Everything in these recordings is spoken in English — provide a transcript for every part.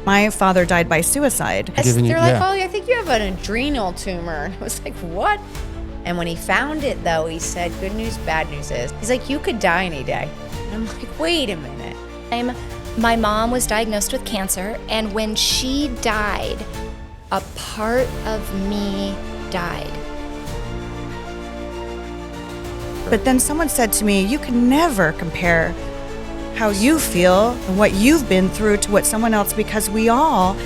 My father died by suicide. They're like, oh, I think you have an adrenal tumor. And I was like, what? And when he found it, though, he said, good news, bad news is, he's like, you could die any day. And I'm like, wait a minute. My mom was diagnosed with cancer, and when she died, a part of me died. But then someone said to me, you can never compare how you feel and what you've been through to what someone else, because we all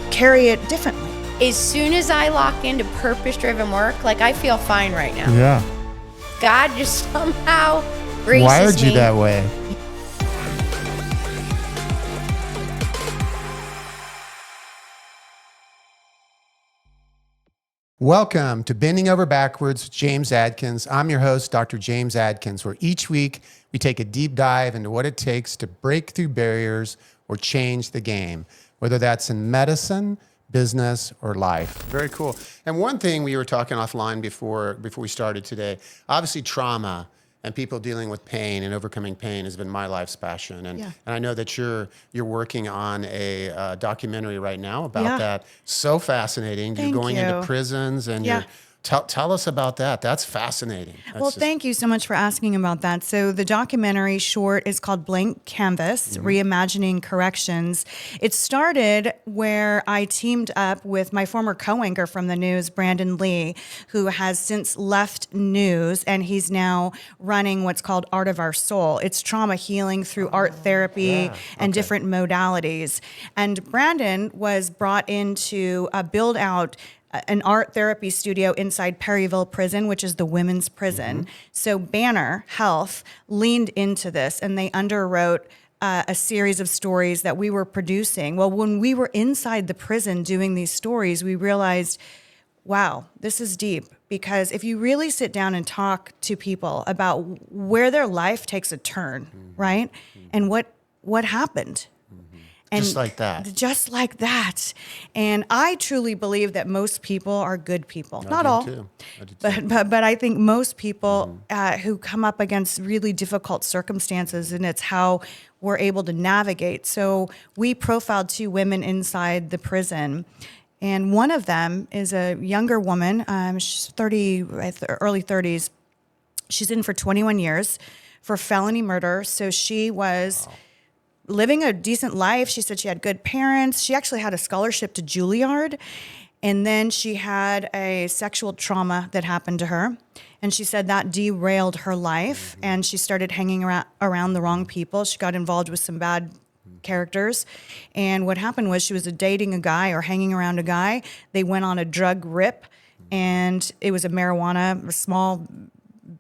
carry it differently. As soon as I lock into purpose-driven work, like I feel fine right now. Yeah. God just somehow graces Wired you me. that way. Welcome to Bending Over Backwards with James Adkins. I'm your host, Dr. James Adkins, where each week we take a deep dive into what it takes to break through barriers or change the game, whether that's in medicine, business, or life. Very cool. And one thing we were talking offline before we started today, obviously trauma and people dealing with pain and overcoming pain has been my life's passion. And I know that you're working on a documentary right now about that. So fascinating. You're going into prisons and you're tell us about that. That's fascinating. Thank you so much for asking about that. So the documentary short is called Blank Canvas, Reimagining Corrections. It started where I teamed up with my former co-anchor from the news, Brandon Lee, who has since left news, and he's now running what's called Art of Our Soul. It's trauma healing through art therapy and different modalities. And Brandon was brought in to build out an art therapy studio inside Perryville Prison, which is the women's prison. So Banner Health leaned into this, and they underwrote a series of stories that we were producing. Well, when we were inside the prison doing these stories, we realized, wow, this is deep. Because if you really sit down and talk to people about where their life takes a turn, right? And what happened? And just like that. Just like that. And I truly believe that most people are good people. Not all. I do too. But I think most people who come up against really difficult circumstances, and it's how we're able to navigate. So we profiled 2 women inside the prison. And one of them is a younger woman. She's 30, early 30s. She's in for 21 years for felony murder. So she was living a decent life. She said she had good parents. She actually had a scholarship to Juilliard. And then she had a sexual trauma that happened to her. And she said that derailed her life. And she started hanging around the wrong people. She got involved with some bad characters. And what happened was she was dating a guy or hanging around a guy. They went on a drug rip. And it was a small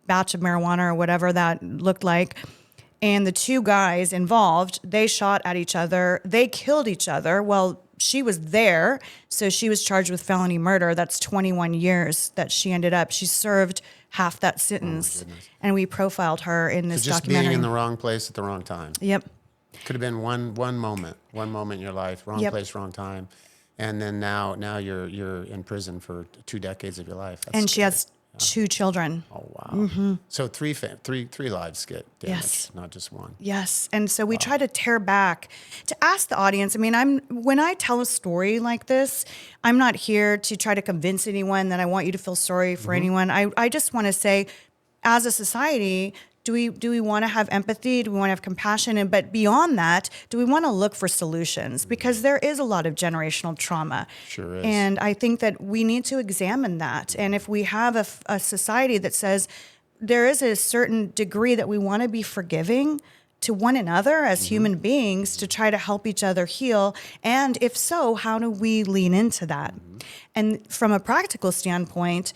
batch of marijuana or whatever that looked like. And the 2 guys involved, they shot at each other. They killed each other. Well, she was there, so she was charged with felony murder. That's 21 years that she ended up. She served half that sentence, and we profiled her in this documentary. Being in the wrong place at the wrong time. Yep. Could have been one moment in your life, wrong place, wrong time, and then now you're in prison for 2 decades of your life. That's and scary. she has 2 children. Oh wow! So three lives get damaged, not just one. Yes, and so we try to tear back to ask the audience. I mean, when I tell a story like this, I'm not here to try to convince anyone that I want you to feel sorry for anyone. I just want to say, as a society, do we want to have empathy? Do we want to have compassion? But beyond that, do we want to look for solutions? Because there is a lot of generational trauma. Sure is. And I think that we need to examine that. And if we have a society that says there is a certain degree that we want to be forgiving to one another as human beings to try to help each other heal, and if so, how do we lean into that? And from a practical standpoint,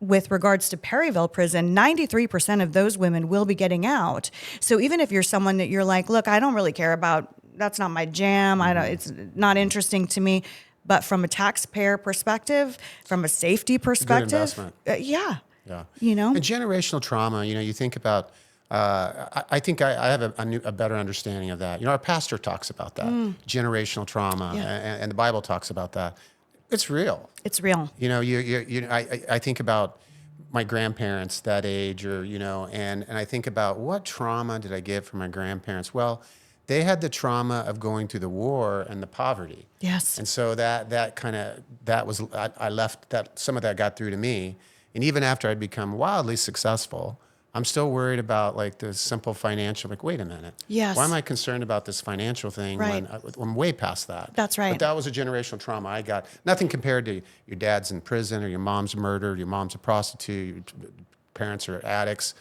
with regards to Perryville Prison, 93% of those women will be getting out. So even if you're someone that you're like, look, I don't really care about, that's not my jam, it's not interesting to me, but from a taxpayer perspective, from a safety perspective, good investment. Yeah. And generational trauma, you think about, I think I have a better understanding of that. Our pastor talks about that, generational trauma, and the Bible talks about that. It's real. It's real. I think about my grandparents that age, and I think about what trauma did I get from my grandparents? Well, they had the trauma of going through the war and the poverty. Yes. And so I left that, some of that got through to me. And even after I'd become wildly successful, I'm still worried about like the simple financial, like, wait a minute. Yes. Why am I concerned about this financial thing Right. when I'm way past that? That's right. But that was a generational trauma I got. Nothing compared to your dad's in prison or your mom's murdered, your mom's a prostitute, your parents are addicts.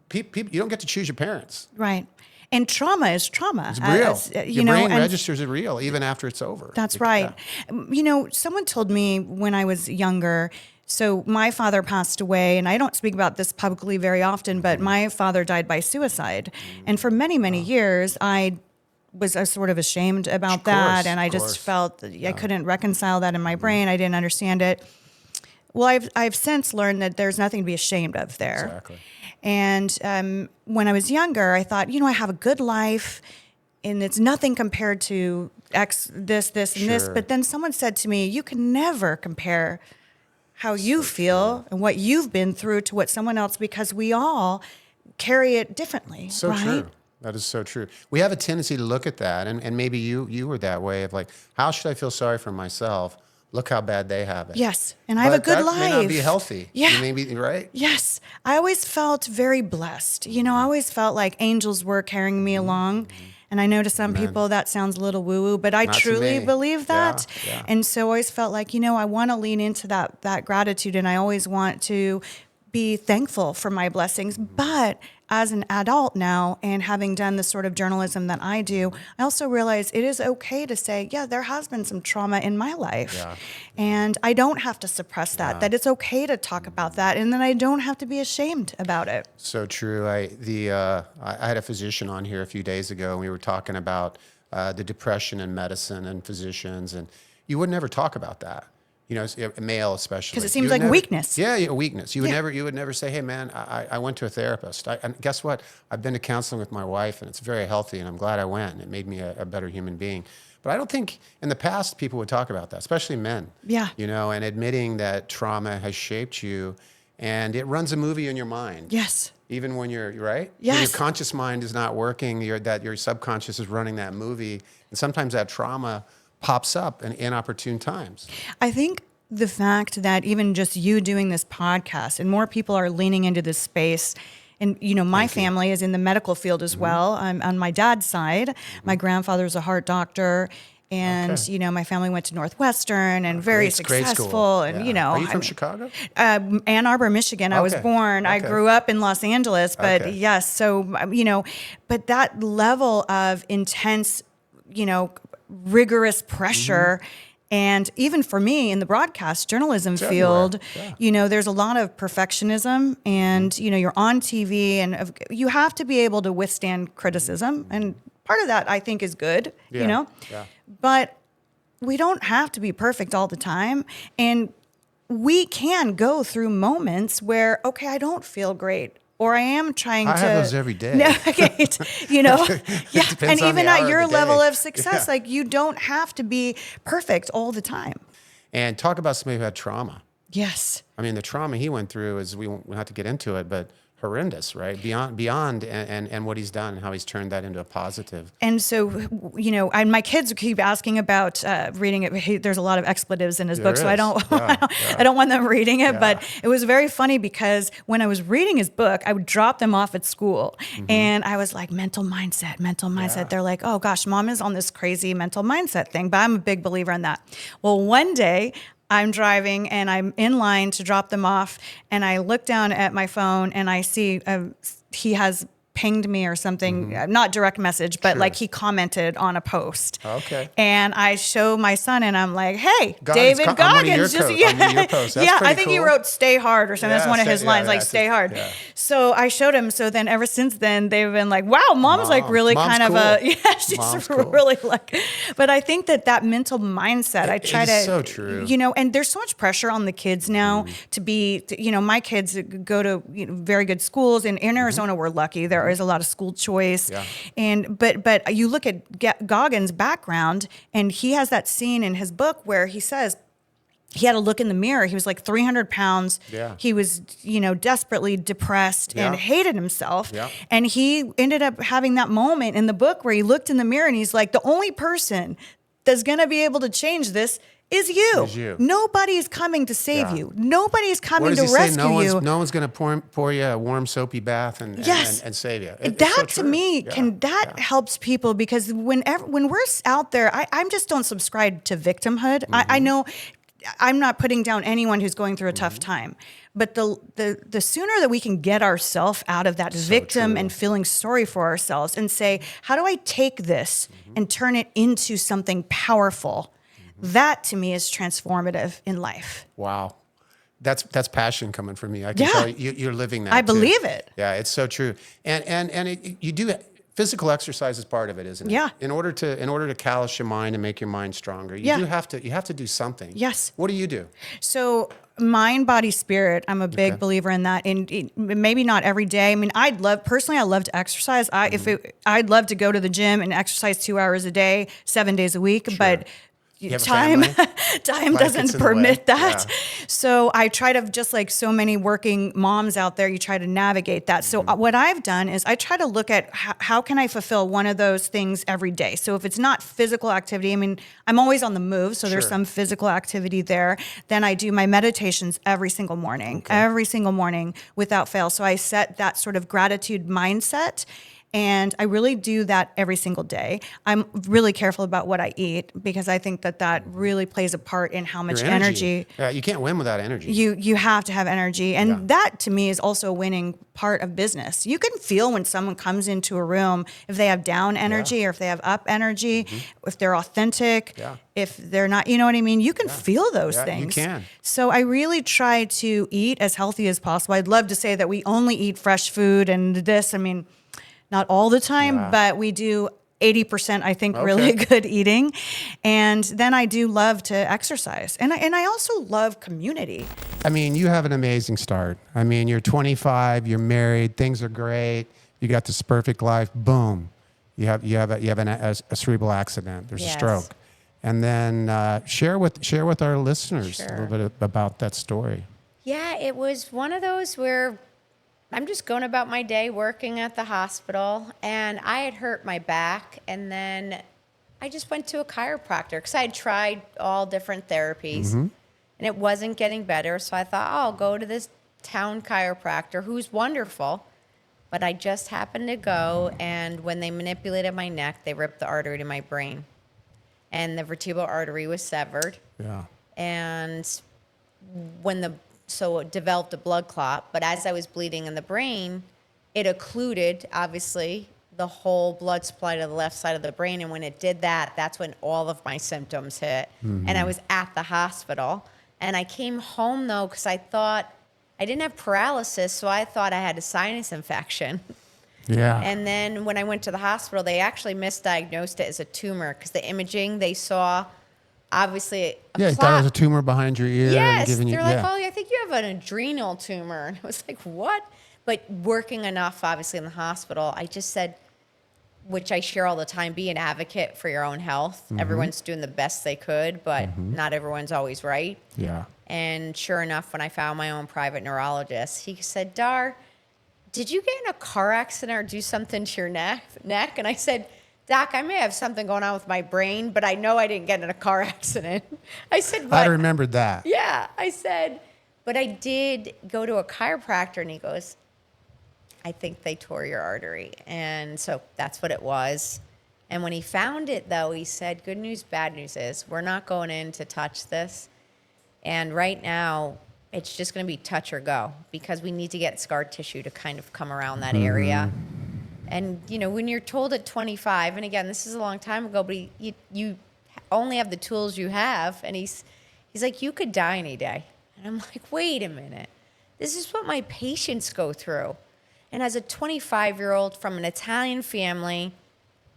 People, you don't get to choose your parents. Right. And trauma is trauma. It's real. Your brain and registers it real even after it's over. that's right. Yeah. Someone told me when I was younger, so my father passed away, and I don't speak about this publicly very often, but my father died by suicide. And for many, many years, I was sort of ashamed about that, and I just felt that I couldn't reconcile that in my brain. I didn't understand it. Well, I've since learned that there's nothing to be ashamed of there. Exactly. And when I was younger, I thought, I have a good life, and it's nothing compared to this, and this. Sure. But then someone said to me, you can never compare how you feel and what you've been through to what someone else, because we all carry it differently. So right? true. That is so true. We have a tendency to look at that, and maybe you were that way of like, how should I feel sorry for myself? Look how bad they have it. Yes, and I have a good that life. May not be healthy. Yeah. You may be, right? Yes. I always felt very blessed. I always felt like angels were carrying me along. And I know to some people that sounds a little woo-woo, but I Not to truly me. believe that. Yeah. And so I always felt like, I want to lean into that gratitude, and I always want to be thankful for my blessings. But as an adult now, and having done the sort of journalism that I do, I also realize it is okay to say, yeah, there has been some trauma in my life. Yeah. And I don't have to suppress that it's okay to talk about that, and then I don't have to be ashamed about it. So true. I had a physician on here a few days ago, and we were talking about the depression in medicine and physicians, and you would never talk about that. A male especially. 'Cause it seems You would like weakness. Yeah, a weakness. You would Yeah. never say, hey man, I went to a therapist. And guess what? I've been to counseling with my wife, and it's very healthy, and I'm glad I went. It made me a better human being. But I don't think in the past people would talk about that, especially men. Yeah. And admitting that trauma has shaped you, and it runs a movie in your mind. Yes. Even when you're right? Yes. When your conscious mind is not working, your subconscious is running that movie. And sometimes that trauma pops up in inopportune times. I think the fact that even just you doing this podcast and more people are leaning into this space, and my family is in the medical field as well. I'm on my dad's side. My grandfather's a heart doctor, and my family went to Northwestern and very Great school. successful. And Yeah. Are you from Chicago? Ann Arbor, Michigan. I was Okay. born. I Okay. grew up in Los Angeles, but Okay. yes. So but that level of intense, rigorous pressure. And even for me in the broadcast journalism field, there's a lot of perfectionism, and, you're on TV, and you have to be able to withstand criticism. And part of that I think is good, Yeah. but we don't have to be perfect all the time. And we can go through moments where, okay, I don't feel great, or I am trying I to have those every day. navigate, yeah. depends And on even the at hour your of the level day. of success, Yeah. like you don't have to be perfect all the time. And talk about somebody who had trauma. Yes. I mean, the trauma he went through is, we won't have to get into it, but horrendous, right? Beyond and what he's done and how he's turned that into a positive. And so, and my kids keep asking about reading it. There's a lot of expletives in his book, so I is. don't, Yeah, I don't want them reading it. Yeah. But it was very funny because when I was reading his book, I would drop them off at school, and I was like, mental mindset. Yeah. They're like, oh gosh, mom is on this crazy mental mindset thing, but I'm a big believer in that. Well, one day, I'm driving and I'm in line to drop them off, and I look down at my phone and I see he has pinged me or something, not direct message, but Sure. like he commented on a post. Okay. And I show my son and I'm like, hey, Goggins, David I'm one of your Goggins. posts. I'm one of your posts. That's yeah, I pretty think he cool. wrote stay hard or something. That's Yeah, one of his lines, like it's stay hard. yeah. So I showed him. So then ever since then, they've been like, wow, mom's like really Mom's kind of cool. yeah, she's Mom's cool. really like, but I think that mental mindset, I try It to, is so true. and there's so much pressure on the kids now to be, my kids go to very good schools. In Arizona, we're lucky. There is a lot of school choice. Yeah. And but you look at Goggins' background, and he has that scene in his book where he says, he had to look in the mirror. He was like 300 pounds. Yeah. He was, desperately depressed and Yeah. hated himself. Yeah. And he ended up having that moment in the book where he looked in the mirror and he's like, the only person that's going to be able to change this is you. Is you. Nobody's coming to save Yeah. you. Nobody's What coming does to he say? rescue you. No one's going to pour you a warm soapy bath and Yes. and save you. It's That so to true. me Yeah. helps people, because when we're out there, I just don't subscribe to victimhood. I know I'm not putting down anyone who's going through a tough time, but the sooner that we can get ourselves out of that victim true. and feeling sorry for ourselves and say, how do I take this and turn it into something powerful? That to me is transformative in life. Wow. That's passion coming from you. I can Yeah. tell you're living that. I too. believe it. Yeah, it's so true. And you do physical exercise is part of it, isn't it? Yeah. In order to callous your mind and make your mind stronger, you Yeah. do have to do something. Yes. What do you do? So mind, body, spirit, I'm a big believer in that. And maybe not every day. I mean, I love to exercise. I'd love to go to the gym and exercise 2 hours a day, 7 days a week, but You have a time family? time Life gets doesn't in the way. permit that. Yeah. So I try to, just like so many working moms out there, you try to navigate that. So what I've done is I try to look at how can I fulfill one of those things every day. So if it's not physical activity, I mean, I'm always on the move, so there's Sure. some physical activity there. Then I do my meditations every single morning without fail. So I set that sort of gratitude mindset. And I really do that every single day. I'm really careful about what I eat, because I think that really plays a part in how much Your energy Yeah, you can't win without energy. you have to have energy. And Yeah. that to me is also a winning part of business. You can feel when someone comes into a room, if they have down energy or if they have up energy, if they're authentic, Yeah. if they're not, you know what I mean? You can feel those Yeah, you things. can. So I really try to eat as healthy as possible. I'd love to say that we only eat fresh food and this. I mean, not all the time, Yeah. but we do 80%, I think, really Okay. good eating. And then I do love to exercise. And I also love community. I mean, you have an amazing start. I mean, you're 25, you're married, things are great. You got this perfect life. Boom, you have a cerebral accident. There's a Yes. stroke, and then share with our listeners a little bit about that story. Yeah, it was one of those where I'm just going about my day working at the hospital, and I had hurt my back, and then I just went to a chiropractor because I had tried all different therapies, and it wasn't getting better. So I thought, oh, I'll go to this town chiropractor who's wonderful. But I just happened to go, and when they manipulated my neck, they ripped the artery to my brain, and the vertebral artery was severed. Yeah. And so it developed a blood clot, but as I was bleeding in the brain, it occluded, obviously, the whole blood supply to the left side of the brain. And when it did that, that's when all of my symptoms hit. And I was at the hospital. And I came home, though, because I thought I didn't have paralysis, so I thought I had a sinus infection. Yeah. And then when I went to the hospital, they actually misdiagnosed it as a tumor because the imaging they saw, obviously, Yeah, you thought it was a tumor behind your ear. And Yes, giving you, they're like, yeah. oh, I think you have an adrenal tumor. And I was like, what? But working enough, obviously, in the hospital, I just said, which I share all the time, be an advocate for your own health. Everyone's doing the best they could, but not everyone's always right. Yeah. And sure enough, when I found my own private neurologist, he said, Dar, did you get in a car accident or do something to your neck? And I said, Doc, I may have something going on with my brain, but I know I didn't get in a car accident. I said, but I remembered that. yeah, I said, but I did go to a chiropractor, and he goes, I think they tore your artery. And so that's what it was. And when he found it, though, he said, good news, bad news is we're not going in to touch this. And right now, it's just going to be touch or go because we need to get scar tissue to kind of come around that area. And, you know, when you're told at 25, and again, this is a long time ago, but you only have the tools you have. And he's like, you could die any day. And I'm like, wait a minute. This is what my patients go through. And as a 25-year-old from an Italian family,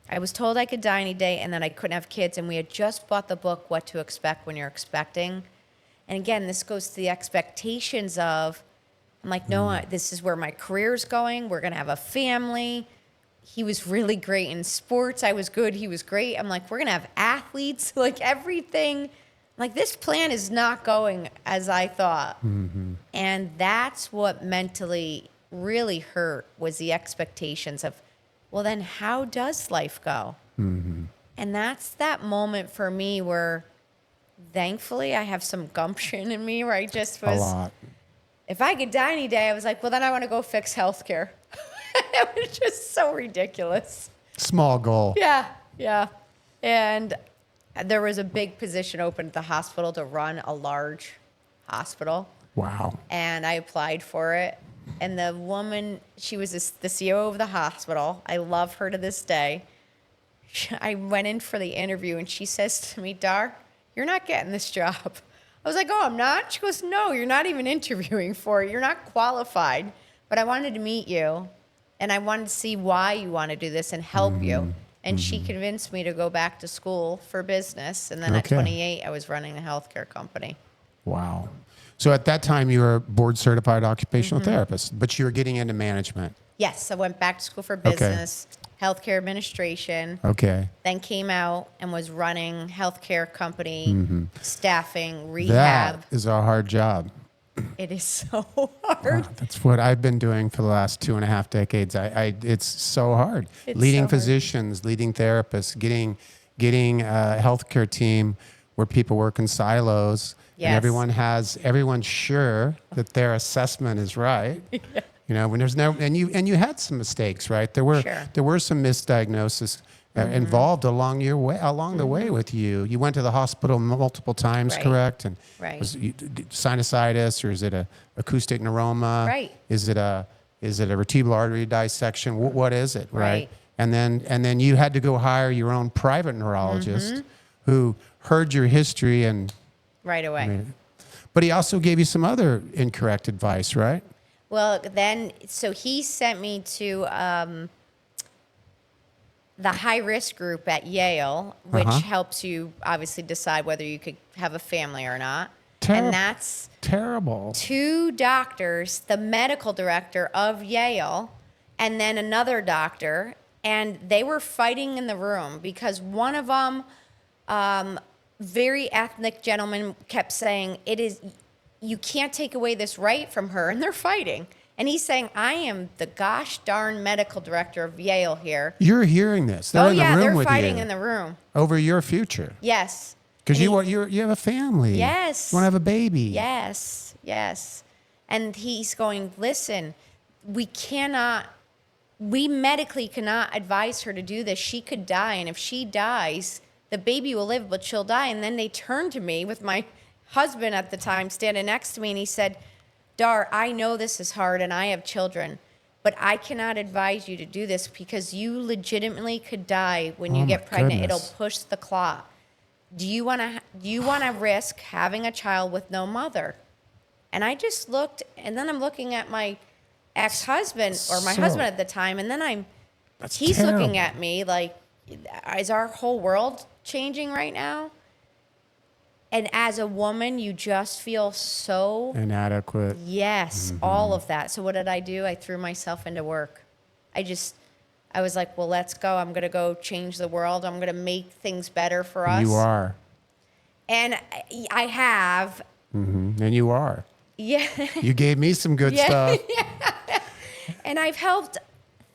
I was told I could die any day and that I couldn't have kids. And we had just bought the book, What to Expect When You're Expecting. And again, this goes to the expectations of, I'm like, no, this is where my career's going. We're going to have a family. He was really great in sports. I was good. He was great. I'm like, we're going to have athletes. Like everything like, this plan is not going as I thought. And that's what mentally really hurt, was the expectations of, well, then how does life go? And that's that moment for me where, thankfully, I have some gumption in me where I just was, A lot. if I could die any day, I was like, well, then I want to go fix healthcare. It was just so ridiculous. Small goal. Yeah. And there was a big position open at the hospital to run a large hospital. Wow. And I applied for it. And the woman, she was the CEO of the hospital. I love her to this day. I went in for the interview and she says to me, Dar, you're not getting this job. I was like, oh, I'm not? She goes, no, you're not even interviewing for it. You're not qualified. But I wanted to meet you and I wanted to see why you want to do this and help you. And she convinced me to go back to school for business. And then at Okay. 28, I was running a healthcare company. Wow. So at that time, you were a board certified occupational therapist, but you were getting into management. Yes, I went back to school for business, healthcare administration, Okay. then came out and was running healthcare company, staffing, rehab. That is a hard job. It is so hard. That's what I've been doing for the last 2.5 decades. It's so hard. It's Leading so hard. physicians, leading therapists, getting a healthcare team where people work in silos, Yes. and everyone's sure that their assessment is right. You know, when there's no, and you had some mistakes, right? There were some misdiagnoses involved along the way with you. You went to the hospital multiple times, Right. correct? And Right. was sinusitis, or is it a acoustic neuroma? Right. Is it a vertebral artery dissection? What is it, right? Right. And then you had to go hire your own private neurologist who heard your history and. Right away. But he also gave you some other incorrect advice, right? Well, then, so he sent me to the high-risk group at Yale, which helps you obviously decide whether you could have a family or not. And that's terrible. 2 doctors, the medical director of Yale, and then another doctor, and they were fighting in the room because one of them, very ethnic gentleman, kept saying, you can't take away this right from her, and they're fighting. And he's saying, I am the gosh darn medical director of Yale here. You're hearing this. They're in the room they're with fighting you in the room. over your future. Yes. Because And you have a family. Yes. You want to have a baby. Yes. And he's going, listen, we medically cannot advise her to do this. She could die. And if she dies, the baby will live, but she'll die. And then they turned to me with my husband at the time standing next to me. And he said, Dar, I know this is hard and I have children, but I cannot advise you to do this because you legitimately could die when you get pregnant. goodness. It'll push the clot. Do you want to risk having a child with no mother? And I just looked, and then I'm looking at my ex-husband or my husband at the time, and then he's terrible. looking at me like, is our whole world changing right now? And as a woman, you just feel so Inadequate. yes, all of that. So what did I do? I threw myself into work. I was like, well, let's go. I'm going to go change the world. I'm going to make things better for us. You are. And I have. And you are. Yeah. You gave me some good stuff. And I've helped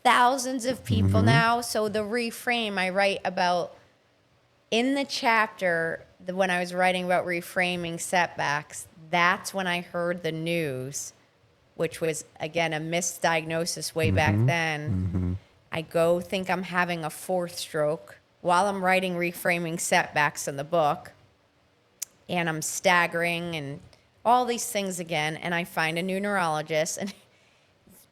thousands of people now. So the reframe I write about in the chapter, when I was writing about reframing setbacks, that's when I heard the news, which was, again, a misdiagnosis way back then. I go think I'm having a 4th stroke while I'm writing reframing setbacks in the book. And I'm staggering and all these things again. And I find a new neurologist. And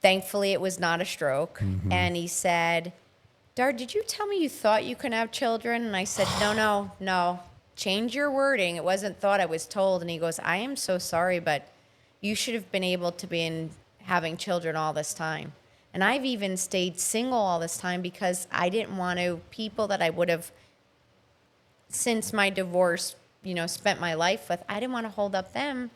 thankfully, it was not a stroke. And he said, Dar, did you tell me you thought you could have children? And I said, no. Change your wording. It wasn't thought, I was told. And he goes, I am so sorry, but you should have been able to be having children all this time. And I've even stayed single all this time because I didn't want to, people that I would have, since my divorce, spent my life with, I didn't want to hold up them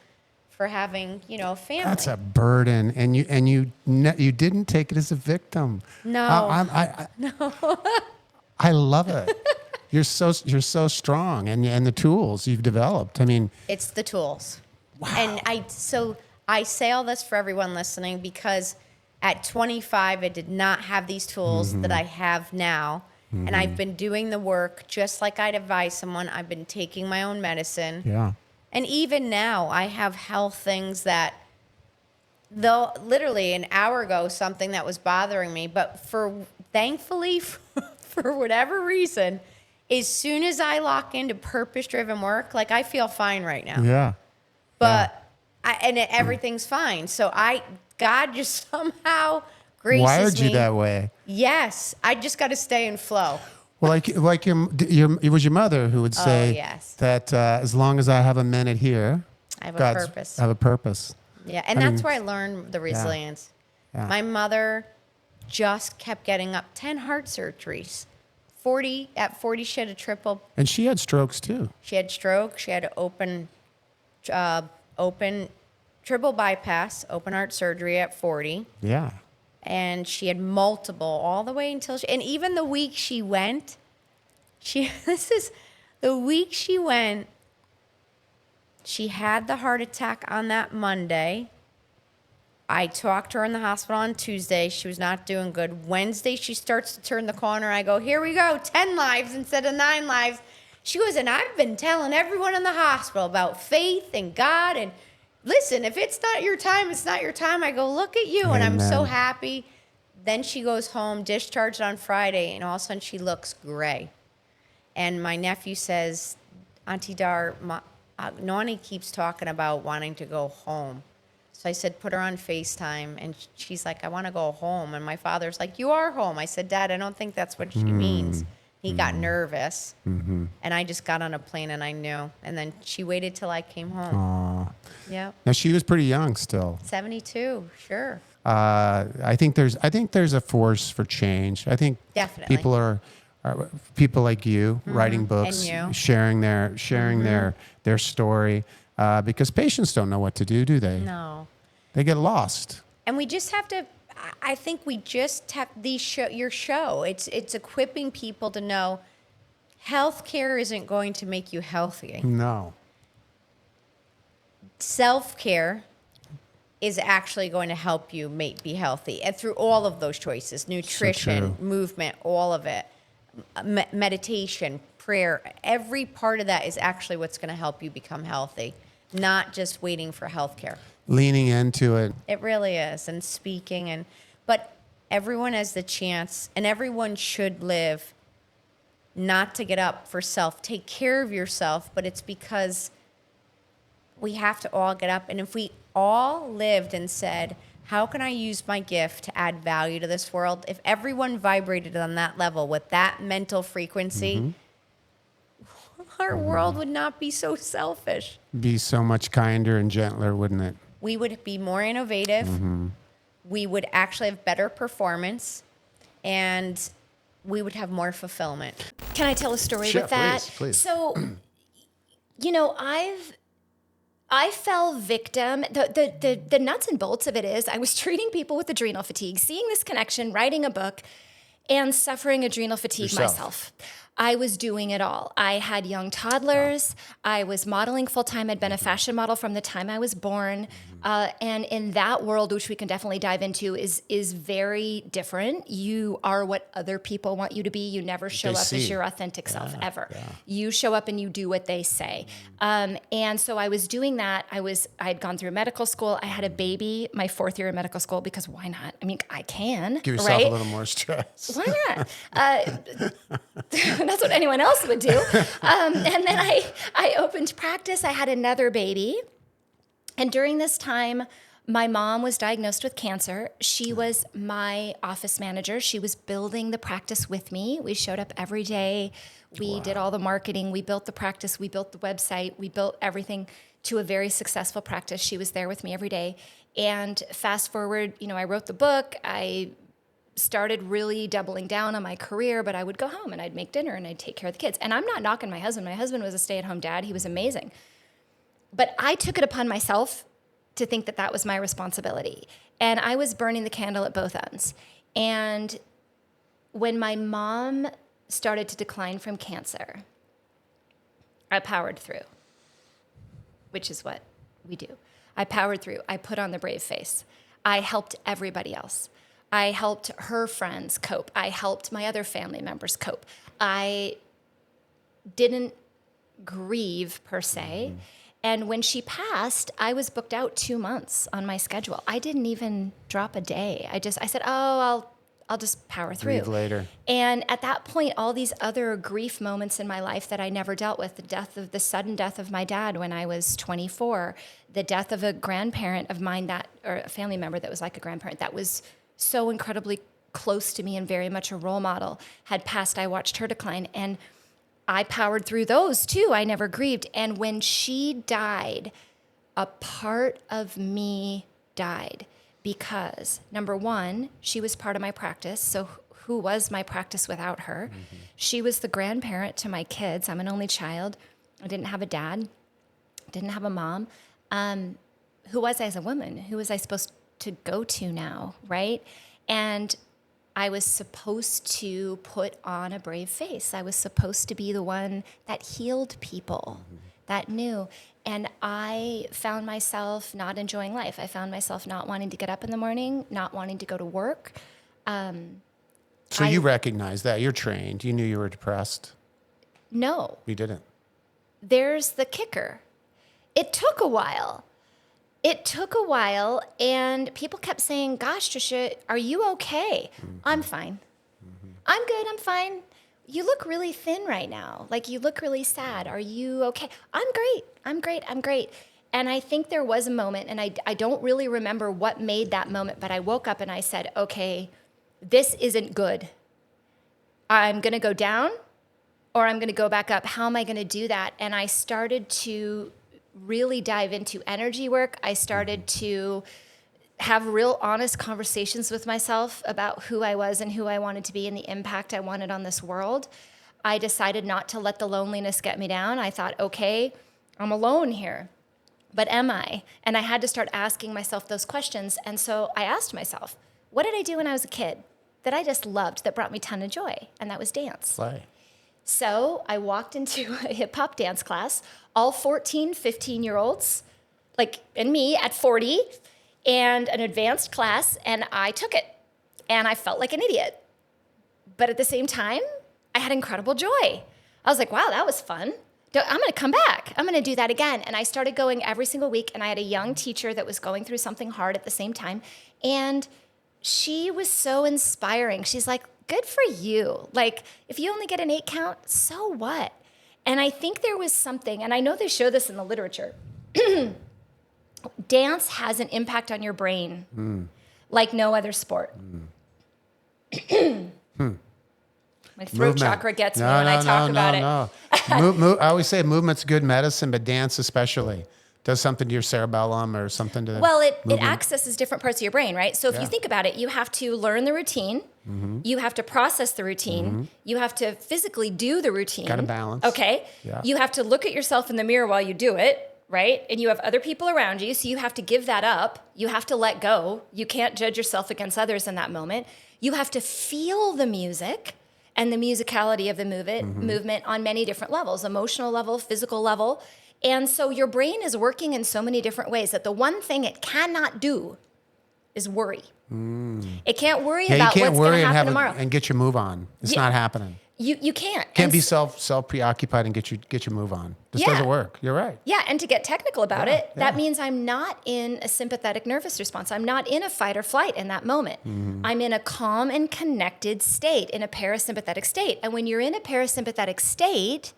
for having, a family. That's a burden, and you didn't take it as a victim. No. I love it. you're so strong, and the tools you've developed. I mean, It's the tools. wow. And I say all this for everyone listening because at 25, I did not have these tools that I have now. And I've been doing the work just like I'd advise someone. I've been taking my own medicine. Yeah. And even now, I have health things that, though literally an hour ago, something that was bothering me, but thankfully, for whatever reason, as soon as I lock into purpose-driven work, like I feel fine right now. Yeah. But everything's fine. So God just somehow graces Wired you me. that way. Yes, I just got to stay in flow. Well, like it was your mother who would say yes. that as long as I have a minute here, I have a God's- purpose. I have a purpose. Yeah, and that's where I learned the resilience. Yeah. My mother just kept getting up 10 heart surgeries. At 40, she had a triple. And she had strokes too. She had stroke. She had open triple bypass, open heart surgery at 40. Yeah. And she had multiple all the way until and even the week she went, this is the week she went, she had the heart attack on that Monday. I talked to her in the hospital on Tuesday. She was not doing good. Wednesday, she starts to turn the corner. I go, here we go, 10 lives instead of 9 lives. She goes, and I've been telling everyone in the hospital about faith and God. And listen, if it's not your time, it's not your time. I go, look at you. And I'm so Amen. happy. Then she goes home, discharged on Friday, and all of a sudden she looks gray. And my nephew says, Auntie Dar, Nani keeps talking about wanting to go home. So I said, put her on FaceTime. And she's like, I want to go home. And my father's like, you are home. I said, Dad, I don't think that's what she means. He got nervous. And I just got on a plane and I knew. And then she waited till I came home. Aw. Yep. Now she was pretty young still. 72, sure. I think there's a force for change. I think Definitely. people are people like you writing books, And you. sharing their story, because patients don't know what to do they? No. They get lost. And we just have to, I think we just have your show. It's equipping people to know healthcare isn't going to make you healthy. No. Self-care is actually going to help you be healthy. And through all of those choices, nutrition, true. movement, all of it, meditation, prayer, every part of that is actually what's going to help you become healthy, not just waiting for healthcare. Leaning into it. It really is. And speaking but everyone has the chance and everyone should live not to get up for self. Take care of yourself, but it's because we have to all get up. And if we all lived and said, how can I use my gift to add value to this world? If everyone vibrated on that level with that mental frequency, our world would not be so selfish. Be so much kinder and gentler, wouldn't it? We would be more innovative. We would actually have better performance, and we would have more fulfillment. Can I tell a story Sure, with that? please. So, I fell victim. The nuts and bolts of it is I was treating people with adrenal fatigue, seeing this connection, writing a book, and suffering adrenal fatigue myself. I was doing it all. I had young toddlers. I was modeling full-time. I'd been a fashion model from the time I was born. And in that world, which we can definitely dive into, is very different. You are what other people want you to be. You never show up as your authentic self, ever. Yeah. You show up and you do what they say. And so I was doing that. I had gone through medical school. I had a baby my 4th year in medical school because why not? I mean, I can. Give yourself right? a little more stress. Why not? That's what anyone else would do. And then I opened practice. I had another baby. And during this time, my mom was diagnosed with cancer. She was my office manager. She was building the practice with me. We showed up every day. We did all the marketing. We built the practice. We built the website. We built everything to a very successful practice. She was there with me every day. And fast forward, I wrote the book. I started really doubling down on my career, but I would go home and I'd make dinner and I'd take care of the kids. And I'm not knocking my husband. My husband was a stay-at-home dad. He was amazing. But I took it upon myself to think that was my responsibility. And I was burning the candle at both ends. And when my mom started to decline from cancer, I powered through, which is what we do. I powered through. I put on the brave face. I helped everybody else. I helped her friends cope. I helped my other family members cope. I didn't grieve per se. And when she passed, I was booked out 2 months on my schedule. I didn't even drop a day. I said, oh, I'll just power through. Grieve later. And at that point, all these other grief moments in my life that I never dealt with, the sudden death of my dad when I was 24, the death of a grandparent of mine or a family member that was like a grandparent that was so incredibly close to me and very much a role model, had passed. I watched her decline, and I powered through those too. I never grieved. And when she died, a part of me died because, number one, she was part of my practice. So who was my practice without her? Mm-hmm. She was the grandparent to my kids. I'm an only child. I didn't have a dad, didn't have a mom. Who was I as a woman? Who was I supposed to go to now, right? And I was supposed to put on a brave face. I was supposed to be the one that healed people, that knew. And I found myself not enjoying life. I found myself not wanting to get up in the morning, not wanting to go to work. So you recognized that. You're trained. You knew you were depressed. No. You didn't. There's the kicker. It took a while. And people kept saying, gosh, Tricia, are you okay? Mm-hmm. I'm fine. Mm-hmm. I'm good. I'm fine. You look really thin right now. Like, you look really sad. Are you okay? I'm great. And I think there was a moment, and I don't really remember what made that moment, but I woke up and I said, okay, this isn't good. I'm going to go down or I'm going to go back up. How am I going to do that? And I started to really dive into energy work. I started to have real honest conversations with myself about who I was and who I wanted to be and the impact I wanted on this world. I decided not to let the loneliness get me down. I thought, okay, I'm alone here, but am I? And I had to start asking myself those questions. And so I asked myself, what did I do when I was a kid that I just loved, that brought me a ton of joy? And that was dance. Play. So I walked into a hip hop dance class, all 14, 15-year-olds, and me at 40, and an advanced class, and I took it. And I felt like an idiot. But at the same time, I had incredible joy. I was like, wow, that was fun. I'm going to come back. I'm going to do that again. And I started going every single week, and I had a young teacher that was going through something hard at the same time. And she was so inspiring. She's like, good for you. Like, if you only get an 8 count, so what? And I think there was something, and I know they show this in the literature. Dance has an impact on your brain like no other sport. My throat chakra gets me when I talk about it. I always say movement's good medicine, but dance especially does something to your cerebellum or something to the Well, it accesses different parts of your brain, right? So if you think about it, you have to learn the routine. Mm-hmm. You have to process the routine. Mm-hmm. You have to physically do the routine. Got to balance. Okay. Yeah. You have to look at yourself in the mirror while you do it, right? And you have other people around you, so you have to give that up. You have to let go. You can't judge yourself against others in that moment. You have to feel the music and the musicality of the movement on many different levels, emotional level, physical level. And so your brain is working in so many different ways that the one thing it cannot do is worry. It can't worry about what's going to happen tomorrow. And get your move on. It's not happening. You can't. Can't be self preoccupied and get your move on. This doesn't work. You're right. Yeah, and to get technical about it, that means I'm not in a sympathetic nervous response. I'm not in a fight or flight in that moment. I'm in a calm and connected state, in a parasympathetic state. And when you're in a parasympathetic state,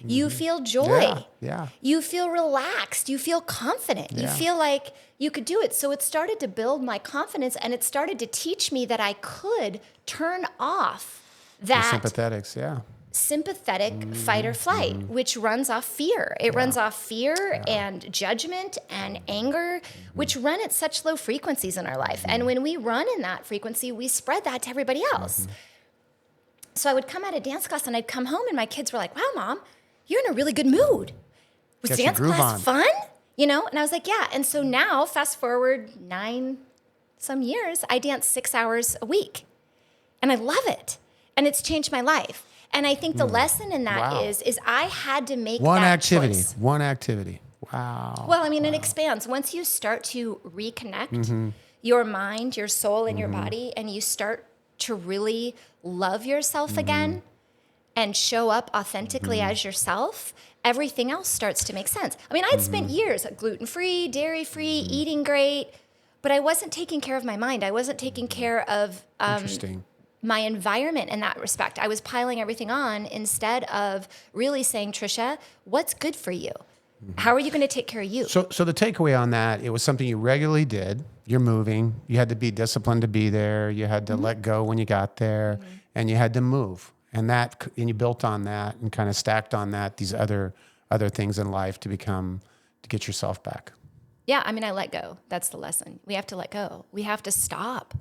you feel joy. Yeah. You feel relaxed. You feel confident. Yeah. You feel like you could do it. So it started to build my confidence, and it started to teach me that I could turn off that sympathetic fight or flight, which runs off fear. It runs off fear and judgment and anger, which run at such low frequencies in our life. And when we run in that frequency, we spread that to everybody else. So I would come out of dance class and I'd come home and my kids were like, wow, Mom, you're in a really good mood. Was Get your dance groove class on. fun? And I was like, yeah. And so now, fast forward 9 some years, I dance 6 hours a week. And I love it. And it's changed my life. And I think the lesson in that Wow. is I had to make One that activity. choice. One activity. Wow. Well, I mean, it expands. Once you start to reconnect your mind, your soul, and your body, and you start to really love yourself again and show up authentically as yourself, everything else starts to make sense. I mean, I'd spent years gluten-free, dairy-free, eating great, but I wasn't taking care of my mind. I wasn't taking care of Interesting. my environment in that respect. I was piling everything on instead of really saying, Tricia, what's good for you? How are you going to take care of you? So the takeaway on that, it was something you regularly did. You're moving. You had to be disciplined to be there. You had to let go when you got there, and you had to move. And you built on that and kind of stacked on that these other things in life to get yourself back. Yeah, I mean, I let go. That's the lesson. We have to let go. We have to stop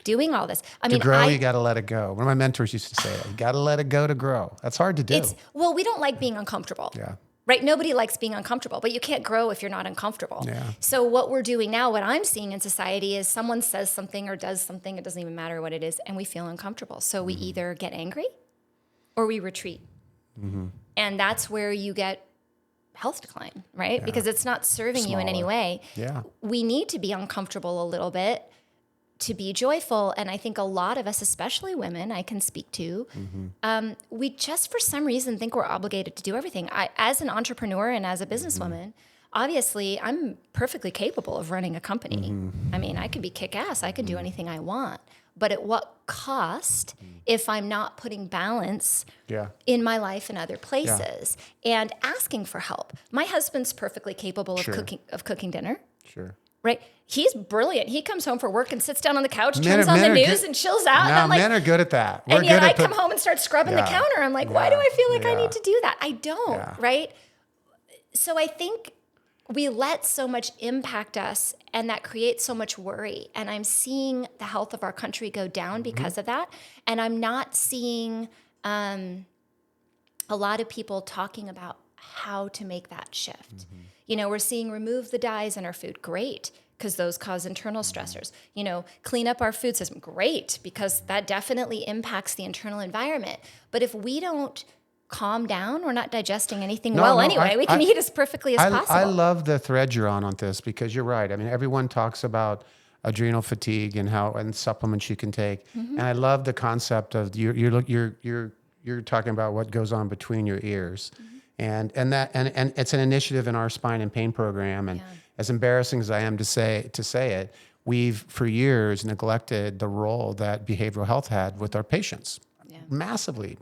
doing all this. I mean, To grow, you got to let it go. One of my mentors used to say that. You got to let it go to grow. That's hard to do. Well, we don't like being uncomfortable. Yeah. Right? Nobody likes being uncomfortable, but you can't grow if you're not uncomfortable. Yeah. So what we're doing now, what I'm seeing in society is someone says something or does something, it doesn't even matter what it is, and we feel uncomfortable. So we either get angry or we retreat. And that's where you get health decline, right? Because it's not serving you in any way. Yeah. We need to be uncomfortable a little bit to be joyful. And I think a lot of us, especially women, I can speak to, we just for some reason think we're obligated to do everything. As an entrepreneur and as a businesswoman, obviously I'm perfectly capable of running a company. I mean, I can be kick-ass. I can do anything I want. But at what cost if I'm not putting balance in my life and other places and asking for help? My husband's perfectly capable of cooking dinner. Sure. Right? He's brilliant. He comes home from work and sits down on the couch, turns on the news, and chills out. And I'm like, men are good at that. And yet I come home and start scrubbing the counter. I'm like, why do I feel like I need to do that? I don't, right? So I think we let so much impact us, and that creates so much worry. And I'm seeing the health of our country go down because of that. And I'm not seeing a lot of people talking about how to make that shift. You know, we're seeing remove the dyes in our food. Great, because those cause internal stressors. You know, clean up our food system. Great, because that definitely impacts the internal environment. But if we don't calm down, we're not digesting anything anyway. We can eat as perfectly as possible. I love the thread you're on this, because you're right. I mean, everyone talks about adrenal fatigue and supplements you can take. And I love the concept of you're talking about what goes on between your ears. And it's an initiative in our spine and pain program. And as embarrassing as I am to say it, we've for years neglected the role that behavioral health had with our patients. Massively,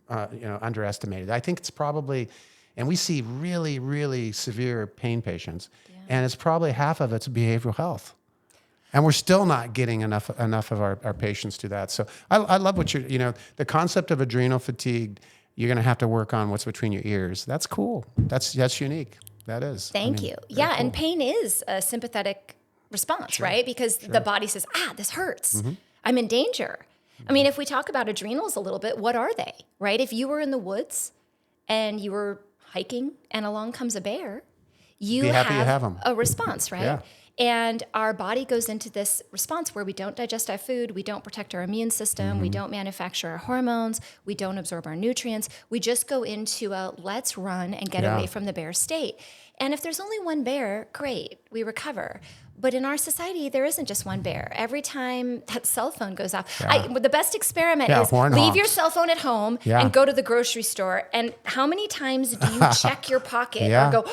underestimated. I think it's probably, and we see really, really severe pain patients, and it's probably half of it's behavioral health. And we're still not getting enough of our patients to that. So I love what the concept of adrenal fatigue. You're going to have to work on what's between your ears. That's cool. That's unique. That is. Thank you. Yeah, cool. And pain is a sympathetic response, right? Because the body says, this hurts. I'm in danger. I mean, if we talk about adrenals a little bit, what are they, right? If you were in the woods and you were hiking and along comes a bear, you have a response, right? Yeah. And our body goes into this response where we don't digest our food, we don't protect our immune system, we don't manufacture our hormones, we don't absorb our nutrients. We just go into a let's run and get away from the bear state. And if there's only one bear, great, we recover. But in our society, there isn't just one bear. Every time that cell phone goes off, the best experiment is leave your cell phone at home and go to the grocery store. And how many times do you check your pocket or go,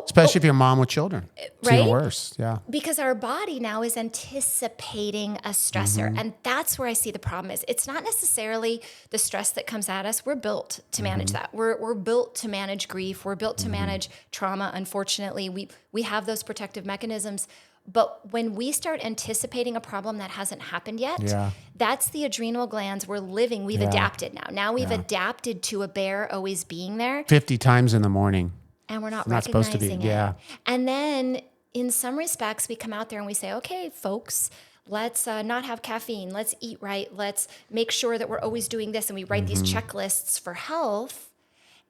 especially if you're a mom with children. It's even worse, Because our body now is anticipating a stressor. And that's where I see the problem is. It's not necessarily the stress that comes at us. We're built to manage that. We're built to manage grief. We're built to manage trauma. Unfortunately, we have those protective mechanisms. But when we start anticipating a problem that hasn't happened yet, that's the adrenal glands we're living. We've adapted now. Now we've adapted to a bear always being there. 50 times in the morning. And we're not supposed to be, it. And then in some respects, we come out there and we say, okay, folks, let's not have caffeine. Let's eat right. Let's make sure that we're always doing this. And we write these checklists for health.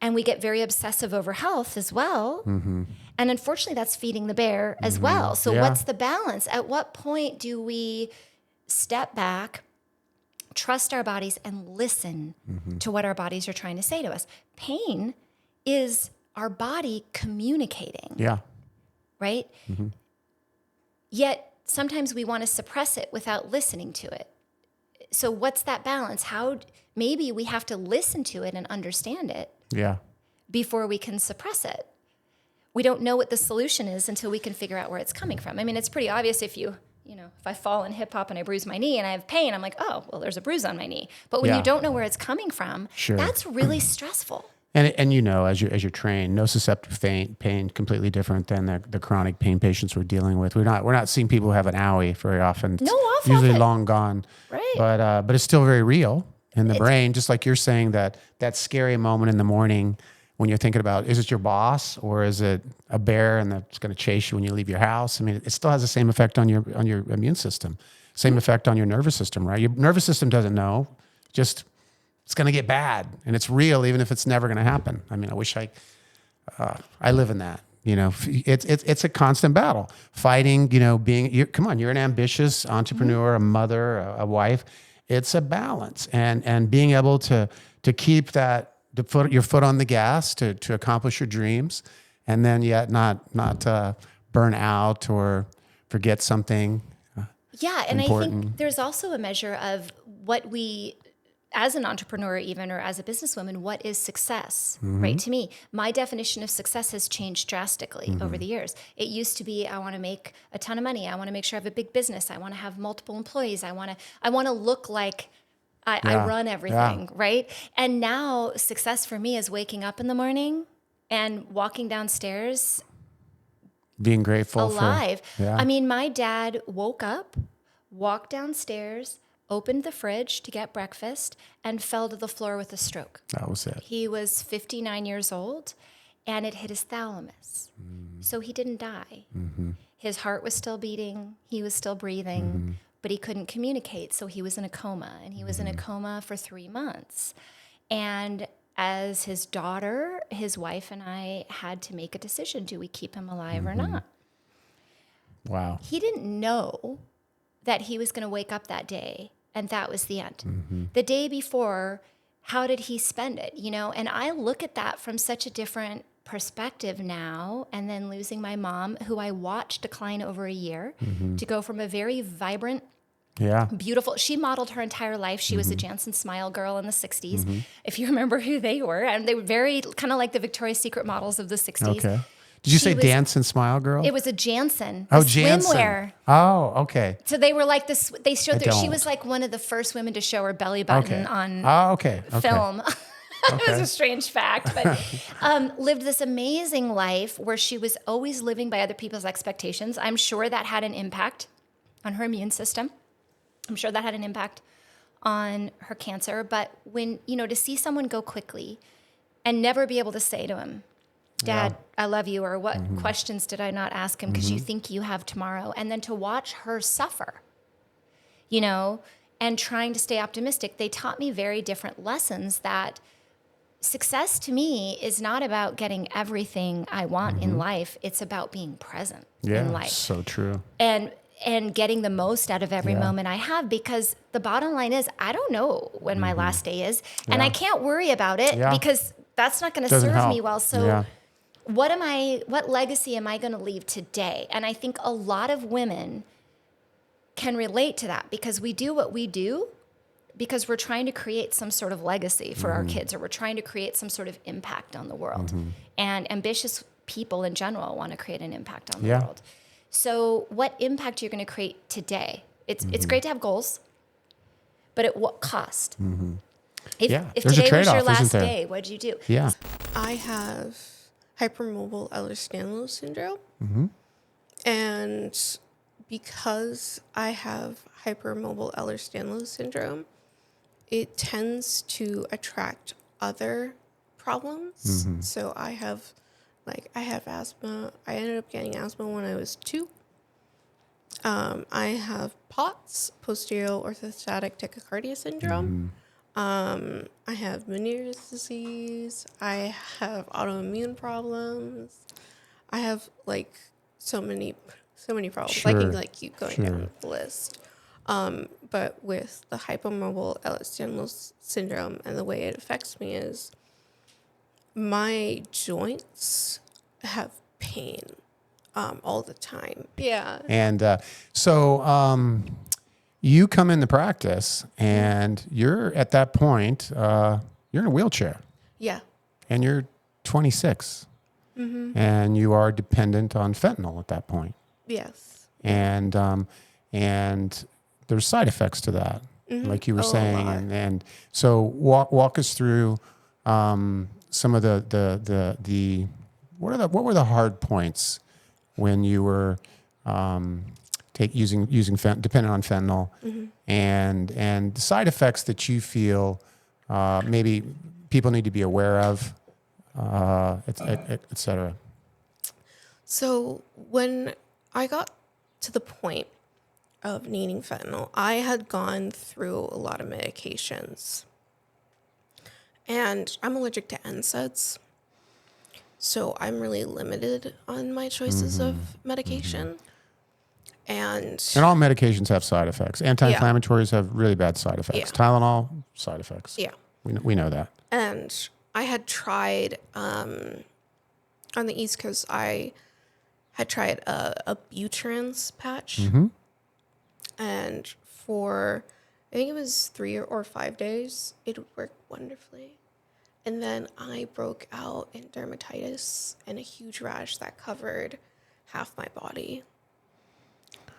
And we get very obsessive over health as well. And unfortunately, that's feeding the bear as well. So what's the balance? At what point do we step back, trust our bodies and listen to what our bodies are trying to say to us. Pain is our body communicating, Yeah. right? Yet sometimes we want to suppress it without listening to it. So what's that balance? Maybe we have to listen to it and understand it Yeah. before we can suppress it. We don't know what the solution is until we can figure out where it's coming from. I mean, it's pretty obvious if I fall in hip hop and I bruise my knee and I have pain, I'm like, oh, well, there's a bruise on my knee. But when Yeah. you don't know where it's coming from, Sure. that's really stressful. And as you're trained, nociceptive pain completely different than the chronic pain patients we're dealing with. We're not seeing people who have an owie very often. No, It's usually often. long gone. Right. But it's still very real in the brain, just like you're saying that scary moment in the morning when you're thinking about, is it your boss or is it a bear and that's going to chase you when you leave your house? I mean, it still has the same effect on your immune system, same effect on your nervous system, right? Your nervous system doesn't know, just it's going to get bad, and it's real, even if it's never going to happen. I mean, I wish I live in that. It's a constant battle, fighting. You're an ambitious entrepreneur, a mother, a wife. It's a balance, and being able to keep your foot on the gas to accomplish your dreams, and then yet not burn out or forget something. Yeah, and important. I think there's also a measure of what we, as an entrepreneur even, or as a businesswoman, what is success, right? To me, my definition of success has changed drastically over the years. It used to be, I want to make a ton of money. I want to make sure I have a big business. I want to have multiple employees. I want to look like I run everything, right? And now success for me is waking up in the morning and walking downstairs Being grateful alive. Yeah. I mean, my dad woke up, walked downstairs, opened the fridge to get breakfast, and fell to the floor with a stroke. That was it. He was 59 years old, and it hit his thalamus. So he didn't die. His heart was still beating. He was still breathing, but he couldn't communicate. So he was in a coma, and he was in a coma for 3 months. And as his daughter, his wife, and I had to make a decision. Do we keep him alive or not? Wow. He didn't know that he was going to wake up that day and that was the end. The day before, how did he spend it? And I look at that from such a different perspective now, and then losing my mom, who I watched decline over a year, to go from a very vibrant, Yeah. beautiful. She modeled her entire life. She was a Jansen Smile girl in the 60s. If you remember who they were, and they were very kind of like the Victoria's Secret models of the 60s. Okay. Did you say was- Dance and Smile Girl? It was a Jansen. Oh, the Jansen. swimwear. Oh, okay. So they were like this. They showed that she don't. was like one of the first women to show her belly button Okay. on Oh, okay. Okay. film. It was Okay. a strange fact, but lived this amazing life where she was always living by other people's expectations. I'm sure that had an impact on her immune system. I'm sure that had an impact on her cancer. But when, to see someone go quickly and never be able to say to him, Dad, I love you, or what questions did I not ask him because you think you have tomorrow? And then to watch her suffer, and trying to stay optimistic, they taught me very different lessons that success to me is not about getting everything I want in life. It's about being present in life So true. and getting the most out of every moment I have, because the bottom line is I don't know when my last day is, and I can't worry about it because that's not going to Doesn't serve me help. well. So Yeah. what legacy am I going to leave today? And I think a lot of women can relate to that, because we do what we do because we're trying to create some sort of legacy for our kids, or we're trying to create some sort of impact on the world. And ambitious people in general want to create an impact on the world. So what impact you're going to create today? It's great to have goals, but at what cost? If Yeah, if there's a today was your trade-off, last isn't there? day, what'd you do? Yeah. I have hypermobile Ehlers-Danlos syndrome. And because I have hypermobile Ehlers-Danlos syndrome, it tends to attract other problems. So I have asthma. I ended up getting asthma when I was 2. I have POTS, posterior orthostatic tachycardia syndrome. I have Meniere's disease. I have autoimmune problems. I have so many problems. I Sure. can keep going down the list. But with the hypermobile Ehlers-Danlos syndrome and the way it affects me is my joints have pain all the time. Yeah. And so you come into practice, and you're at that point, you're in a wheelchair, Yeah. and you're 26, and you are dependent on fentanyl at that point. Yes. And there's side effects to that, like you were Oh, a saying. lot. And so walk us through some of the what were the hard points when you were dependent on fentanyl, and the side effects that you feel maybe people need to be aware of, et cetera. So when I got to the point of needing fentanyl, I had gone through a lot of medications. And I'm allergic to NSAIDs. So I'm really limited on my choices of medication. And And all medications have side effects. Anti-inflammatories have really bad side effects. Yeah. Tylenol, side effects. yeah. We know that. And I had tried on the East Coast, I had tried a Butrans patch. And for, I think it was 3 or 5 days, it would work wonderfully. And then I broke out in dermatitis and a huge rash that covered half my body.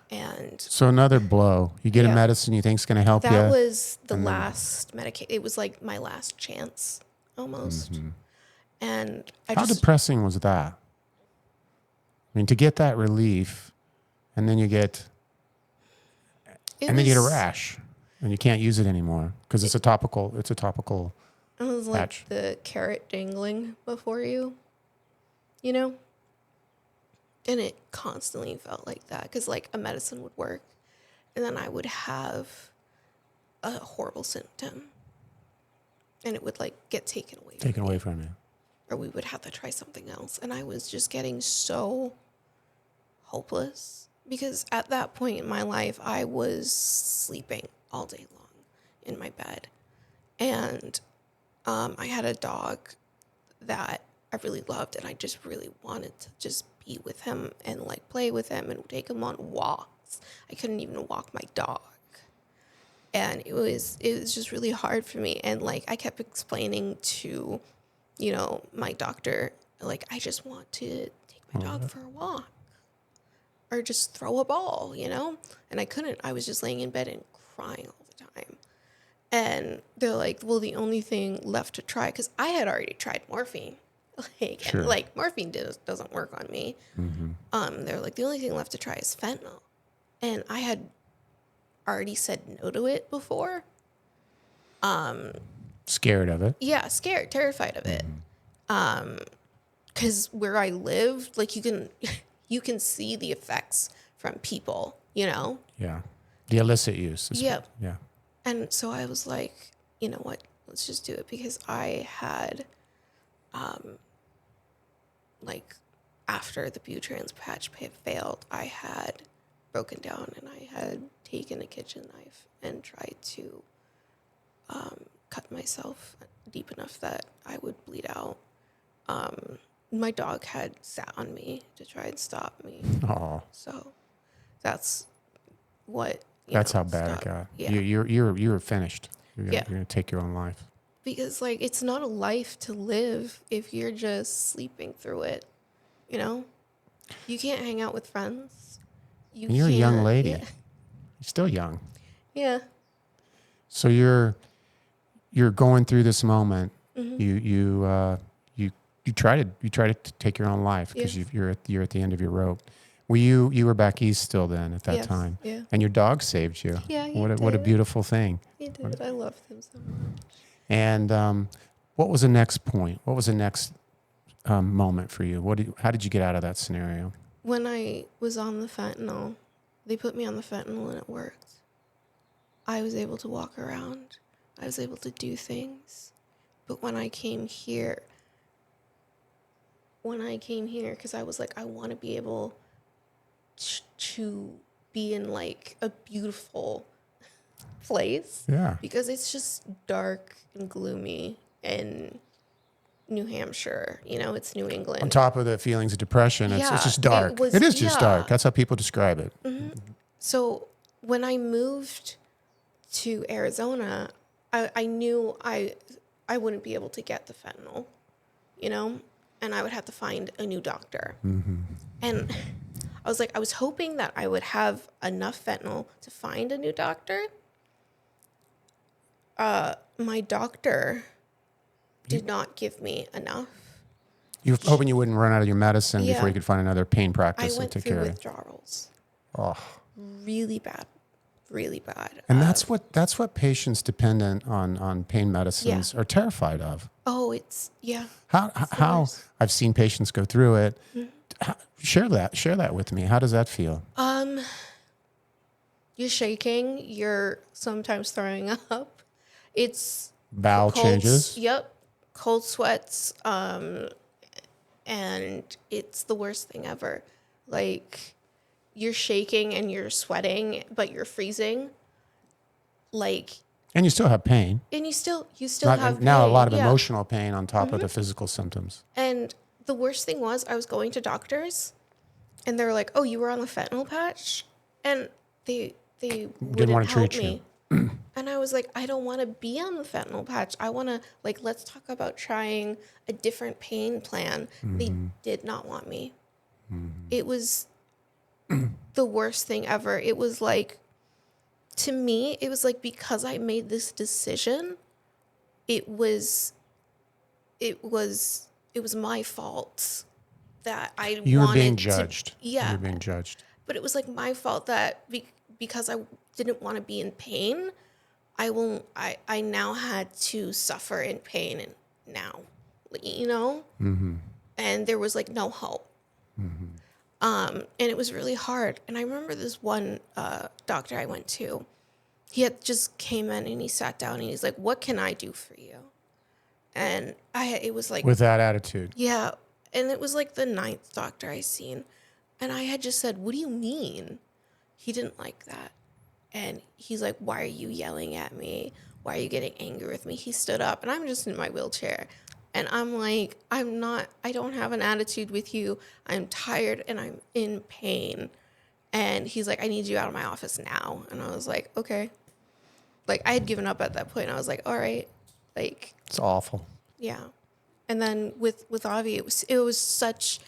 And So another blow. You get a Yeah. medicine you think is going to help you. that was the last medication. It was like my last chance almost. And I How just, depressing was that? I mean, to get that relief, and then you get it and then you get a was- rash, and you can't use it anymore because it's a topical. It's a topical. It was like patch. the carrot dangling before you, you know? And it constantly felt like that because, like, a medicine would work and then I would have a horrible symptom and it would, like, get taken away from Taken me. away from you. Or we would have to try something else. And I was just getting so hopeless because at that point in my life, I was sleeping all day long in my bed. And I had a dog that I really loved, and I just really wanted to just be with him and like play with him and take him on walks. I couldn't even walk my dog. And it was just really hard for me. And like I kept explaining to, you know, my doctor, like, I just want to take my dog for a walk or just throw a ball, you know? And I couldn't. I was just laying in bed and crying all the time. And they're like, well, the only thing left to try, because I had already tried morphine. Sure. And like morphine doesn't work on me. They're like, the only thing left to try is fentanyl. And I had already said no to it before. Scared of it. Yeah, scared, terrified of it. Because where I lived, like you can see the effects from people, you know? Yeah. The illicit use. Yep. Yeah. And so I was like, you know what? Let's just do it because I had, like, after the Butrans patch failed, I had broken down and I had taken a kitchen knife and tried to cut myself deep enough that I would bleed out. My dog had sat on me to try and stop me. Oh, So that's what. that's how bad it got. Yeah. You were finished. You're Yeah. gonna take your own life. Because, like, it's not a life to live if you're just sleeping through it, you know? You can't hang out with friends. And you're a young can't- lady. Yeah. You're still young. Yeah. So you're going through this moment. Mm-hmm. You try to take your own life because Yes. you're at the end of your rope. You were back east still then at that Yes, time. yeah. And your dog saved you. Yeah, he What a did. beautiful thing. He did. I loved him so much. And what was the next point? What was the next moment for you? How did you get out of that scenario? When I was on the fentanyl, they put me on the fentanyl and it worked. I was able to walk around. I was able to do things. But when I came here, because I was like, I want to be able to be in like a beautiful place. Yeah. Because it's just dark and gloomy in New Hampshire. You know, it's New England. On top of the feelings of depression, it's Yeah, just dark. it It was- is just yeah. dark. That's how people describe it. So when I moved to Arizona, I knew I wouldn't be able to get the fentanyl, you know, and I would have to find a new doctor. And I was hoping that I would have enough fentanyl to find a new doctor. My doctor did not give me enough. You were hoping you wouldn't run out of your medicine Yeah. before you could find another pain I practice and went take through care of it. withdrawals. Oh. Really bad. Really bad. And that's what patients dependent on pain medicines are terrified of. Oh, it's, yeah. How I've seen patients go through it. Share that with me. How does that feel? You're shaking. You're sometimes throwing up. It's Bowel changes. Yep. Cold sweats. And it's the worst thing ever. Like, you're shaking and you're sweating, but you're freezing. Like, And you still have pain. and you still Not- have now a pain. lot of Yeah. emotional pain on top of the physical symptoms. And the worst thing was, I was going to doctors, and they were like, "Oh, you were on the fentanyl patch," and they wouldn't wanna help treat you. me. And I was like, I don't want to be on the fentanyl patch. I want to, like, let's talk about trying a different pain plan. They did not want me. It was the worst thing ever. It was like, to me, it was like, because I made this decision, it was my fault that I You were wanted being to- judged. yeah. You were being judged. But it was like my fault that because I didn't want to be in pain, I now had to suffer in pain and now, you know? And there was like no hope. And it was really hard. And I remember this one doctor I went to, he had just came in and he sat down and he's like, "What can I do for you?" And it was like, With that attitude. yeah. And it was like the 9th doctor I seen. And I had just said, "What do you mean?" He didn't like that. And he's like, "Why are you yelling at me? Why are you getting angry with me?" He stood up and I'm just in my wheelchair. And I'm like, I don't have an attitude with you. I'm tired and I'm in pain. And he's like, "I need you out of my office now." And I was like, okay. Like, I had given up at that point. I was like, all right. Like, It's awful. yeah. And then with Avi, it was such,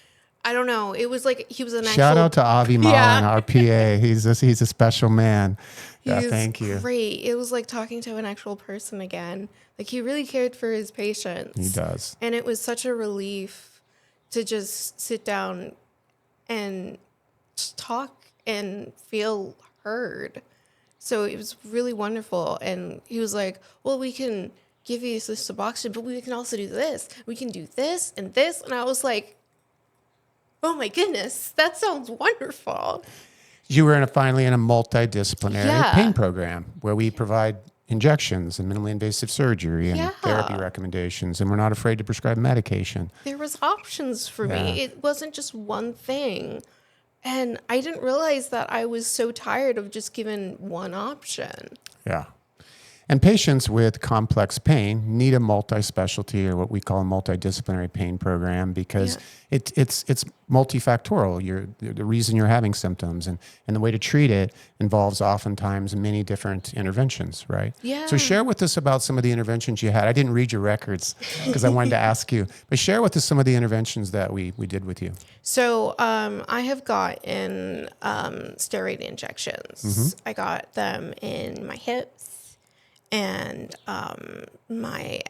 I don't know. It was like he was an Shout out to Avi Mullen, Yeah. our PA. He's a special man. Yeah, he was thank you. great. It was like talking to an actual person again. Like, he really cared for his patients. He does. And it was such a relief to just sit down and just talk and feel heard. So it was really wonderful. And he was like, "Well, we can give you this Suboxone, but we can also do this. We can do this and this." And I was like, oh my goodness, that sounds wonderful. You were finally in a multidisciplinary Yeah. pain program where we provide injections and minimally invasive surgery and Yeah. therapy recommendations, and we're not afraid to prescribe medication. There was options for Yeah. me. It wasn't just one thing. And I didn't realize that I was so tired of just given one option. Yeah. And patients with complex pain need a multi-specialty or what we call a multidisciplinary pain program because it's multifactorial. The reason you're having symptoms and the way to treat it involves oftentimes many different interventions, right? Yeah. So share with us about some of the interventions you had. I didn't read your records because I wanted to ask you, but share with us some of the interventions that we did with you. So I have gotten steroid injections. I got them in my hips and my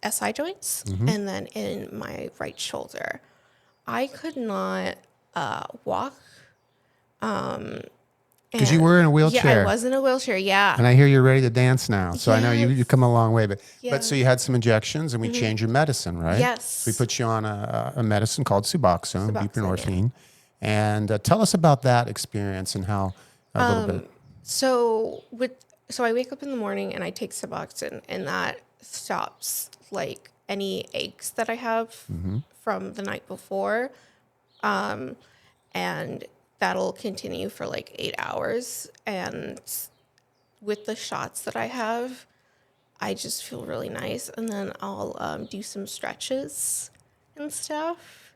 SI joints, and then in my right shoulder. I could not walk. Because you were in a wheelchair. Yeah, I was in a wheelchair. Yeah. And I hear you're ready to dance now. So I know Yes. you've come a long way. But Yeah. so you had some injections and we changed your medicine, right? Yes. So we put you on a medicine called Suboxone, Suboxone, buprenorphine. And tell us about that experience and how a little bit. So I wake up in the morning and I take Suboxone, and that stops like any aches that I have from the night before, and that'll continue for like 8 hours. And with the shots that I have, I just feel really nice. And then I'll do some stretches and stuff.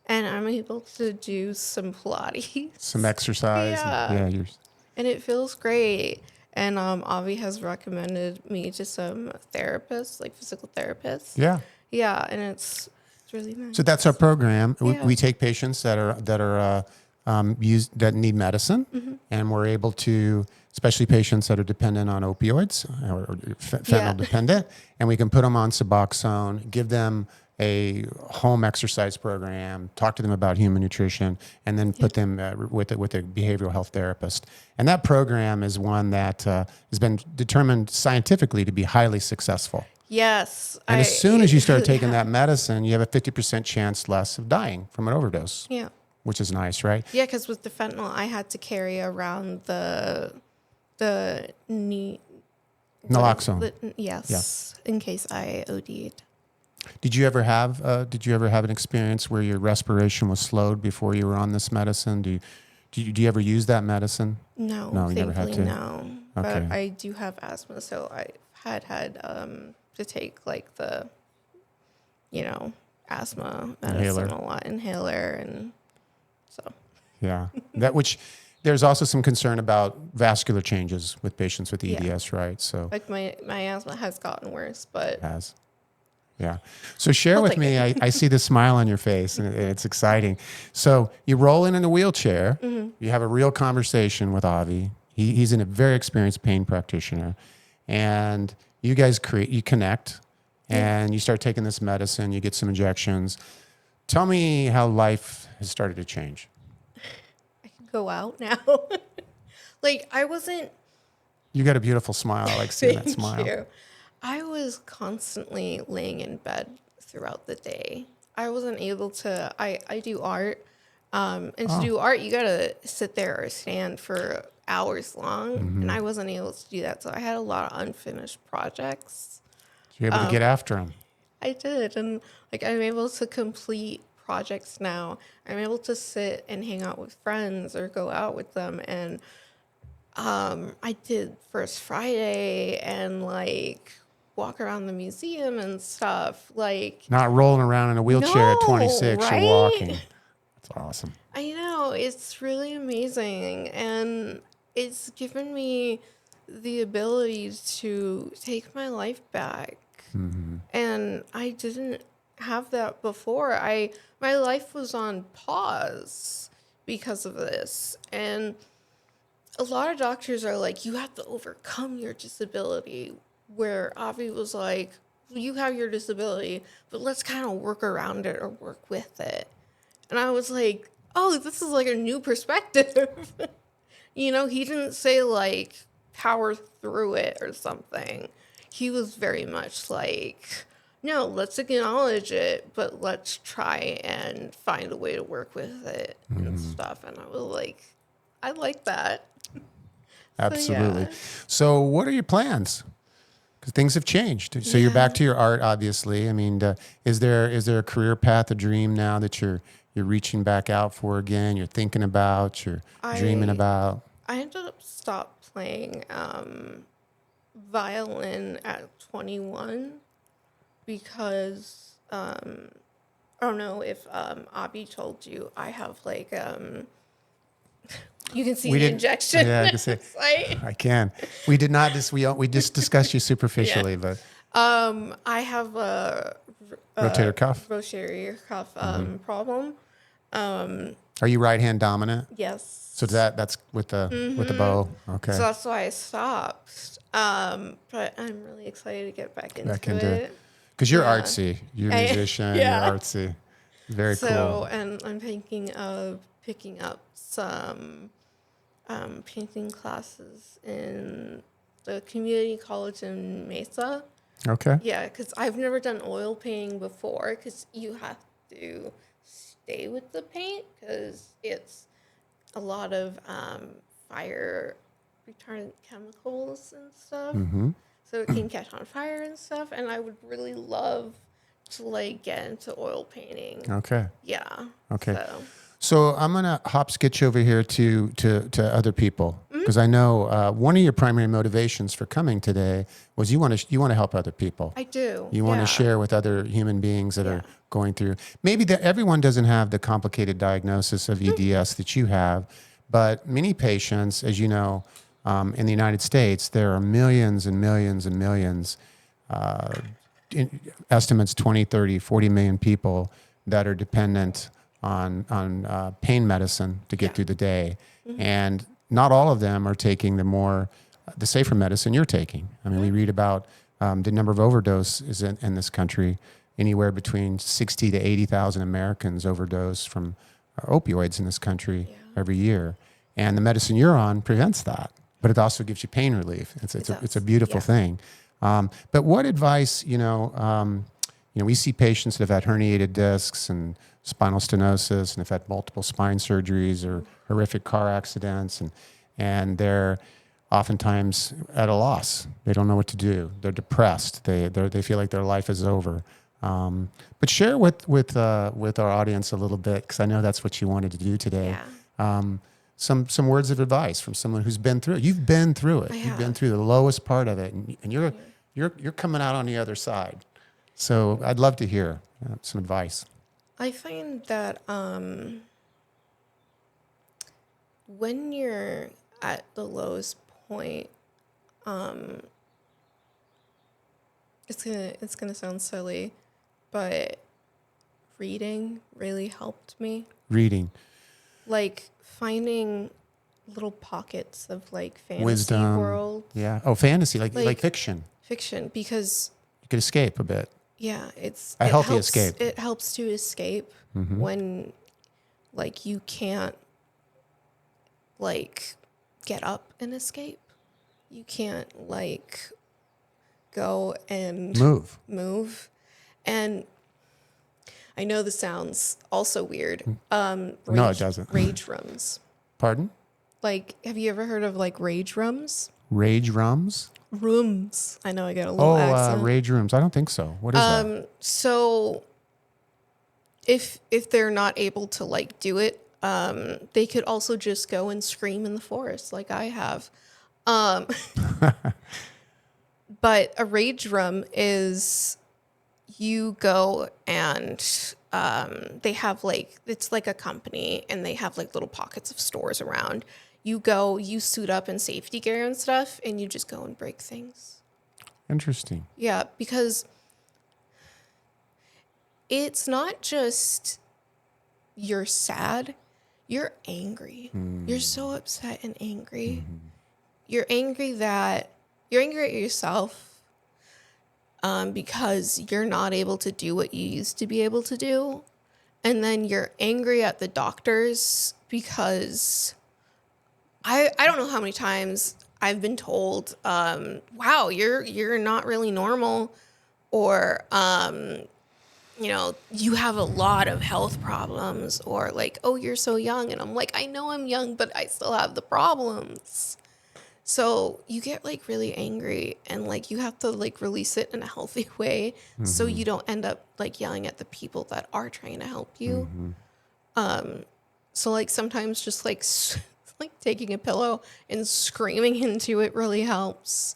And I'm able to do some Pilates. Some exercise. Yeah. You're And it feels great. And Avi has recommended me to some therapists, like physical therapists. yeah. Yeah, and it's really nice. So that's our program. Yeah. We take patients that are used that need medicine, Mm-hmm. and we're able to, especially patients that are dependent on opioids or fentanyl Yeah. dependent, and we can put them on Suboxone, give them a home exercise program, talk to them about human nutrition, and then put them with a behavioral health therapist. And that program is one that has been determined scientifically to be highly successful. Yes. And as soon as you start taking that medicine, you have a 50% chance less of dying from an overdose, Yeah. which is nice, right? Yeah, because with the fentanyl, I had to carry around the Naloxone. Yes, in case I OD'd. Did you ever have an experience where your respiration was slowed before you were on this medicine? Do you ever use that medicine? No, you never had thankfully, to. no. Okay. But I do have asthma, so I had to take like the, asthma medicine Inhaler. a lot, inhaler, and so. Yeah. There's also some concern about vascular changes with patients with EDS, right? So Like my asthma has gotten worse, but has. Yeah. So share with take me, I see the smile on your face and it's exciting. So you roll in a wheelchair, you have a real conversation with Avi. He's a very experienced pain practitioner, and you guys you connect and you start taking this medicine, you get some injections. Tell me how life has started to change. I can go out now. Like I wasn't. You got a beautiful smile. I like seeing that Thank smile. you. I was constantly laying in bed throughout the day. I wasn't able to. I do art, and to do art, you gotta sit there or stand for hours long, and I wasn't able to do that. So I had a lot of unfinished projects. You're able to get after them. I did, and like I'm able to complete projects now. I'm able to sit and hang out with friends or go out with them, and I did First Friday and like walk around the museum and stuff. Like Not rolling around in a wheelchair at No, 26, right? you're walking. That's awesome. I know, it's really amazing, and it's given me the ability to take my life back. And I didn't have that before. My life was on pause because of this. And a lot of doctors are like, you have to overcome your disability. Where Avi was like, well, you have your disability, but let's kind of work around it or work with it. And I was like, oh, this is like a new perspective. He didn't say like power through it or something. He was very much like, no, let's acknowledge it, but let's try and find a way to work with it and stuff. And I was like, I like that. Absolutely. yeah. So what are your plans? Because things have changed. So you're back to your art, obviously. I mean, is there a career path, a dream now that you're reaching back out for again? You're thinking about, you're dreaming about? I ended up stopped playing violin at 21 because I don't know if Abby told you, I have like you can see the injection. Yeah, I can see. Like, I can. We did not just we just discussed you superficially, but I have a rotator cuff. rotator cuff problem. Are you right hand dominant? Yes. So that's with the bow. Okay. So that's why I stopped. But I'm really excited to get back into Into it. because you're artsy. You're a I- musician. yeah. You're artsy. Very So, cool. and I'm thinking of picking up some painting classes in the community college in Mesa. Okay. Yeah, because I've never done oil painting before because you have to stay with the paint because it's a lot of fire retardant chemicals and stuff. So it can catch on fire and stuff. And I would really love to like get into oil painting. Okay. Yeah. Okay. So. So I'm gonna hop skitch over here to other people. Because I know one of your primary motivations for coming today was you want to help other people. I do. You want to share with other human beings that are going through. Maybe that everyone doesn't have the complicated diagnosis of EDS that you have, but many patients, as you know, in the United States, there are millions and millions and millions, estimates 20, 30, 40 million people that are dependent on pain medicine to get through the day. And not all of them are taking the safer medicine you're taking. I mean, we read about the number of overdoses in this country. Anywhere between 60 to 80,000 Americans overdose from opioids in this country every year. And the medicine you're on prevents that, but it also gives you pain relief. It's a beautiful thing. But what advice, we see patients that have had herniated discs and spinal stenosis and have had multiple spine surgeries or horrific car accidents, and they're oftentimes at a loss. They don't know what to do. They're depressed. They feel like their life is over. But share with our audience a little bit, because I know that's what you wanted to do today. Some words of advice from someone who's been through it. You've been through it. You've been through the lowest part of it, and you're coming out on the other side. So I'd love to hear some advice. I find that when you're at the lowest point, it's gonna sound silly, but reading really helped me. Reading. Like finding little pockets of like fantasy Wisdom. world. Yeah. Oh, fantasy, like fiction. Fiction, because You could escape a bit. it's A healthy helps, escape. It helps to escape when like you can't like get up and escape. You can't like go and move. And I know this sounds also weird. No, it doesn't. Rage rooms. Pardon? Like, have you ever heard of like rage rooms? Rage rooms? Rooms. I know I got a little accent. Rage rooms. I don't think so. What is that? So if they're not able to like do it, they could also just go and scream in the forest like I have. But a rage room is you go and they have like, it's like a company and they have like little pockets of stores around. You go, you suit up in safety gear and stuff, and you just go and break things. Interesting. Yeah, because it's not just you're sad, you're angry. You're so upset and angry. You're angry at yourself because you're not able to do what you used to be able to do. And then you're angry at the doctors because I don't know how many times I've been told, wow, you're not really normal, or you have a lot of health problems, or like, oh, you're so young. And I'm like, I know I'm young, but I still have the problems. So you get like really angry, and like you have to like release it in a healthy way so you don't end up like yelling at the people that are trying to help you. So like sometimes just like taking a pillow and screaming into it really helps.